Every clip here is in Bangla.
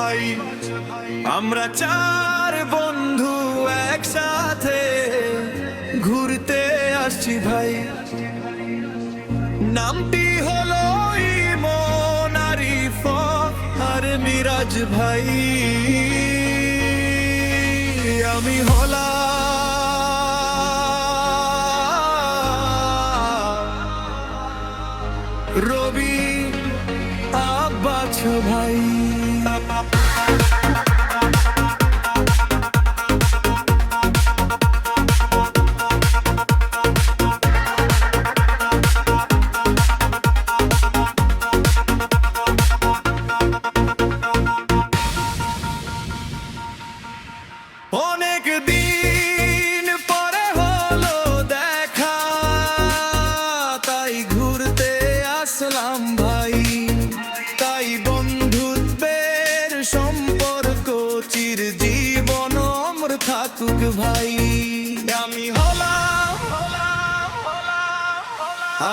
ভাই। আমরা চার বন্ধু একসাথে ঘুরতে আসছি ভাই। নামটি হলো ইমন, আরিফ আর মিরাজ ভাই। আমি হলাম রবি আব্বাস ভাই। অনেক দিন পরে হলো দেখা, তাই ঘুরতে আসলাম ভাই। তাই বন্ধুত্বের সম্পর্ক চিরজীবন অমর থাকুক ভাই।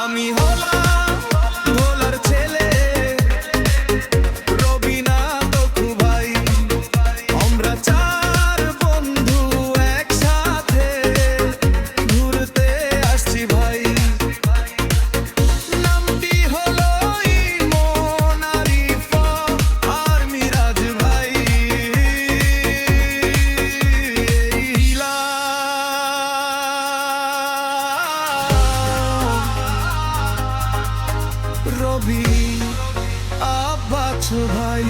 আমি হলাম ভোলার ছেলে রবি না তকু ভাই। আমরা চার বন্ধু একসাথে ঘুরতে আসছি ভাই। নামটি হলো ইমন, আরিফ আর মিরাজ ভাই। রবি আব্বাস ভাই।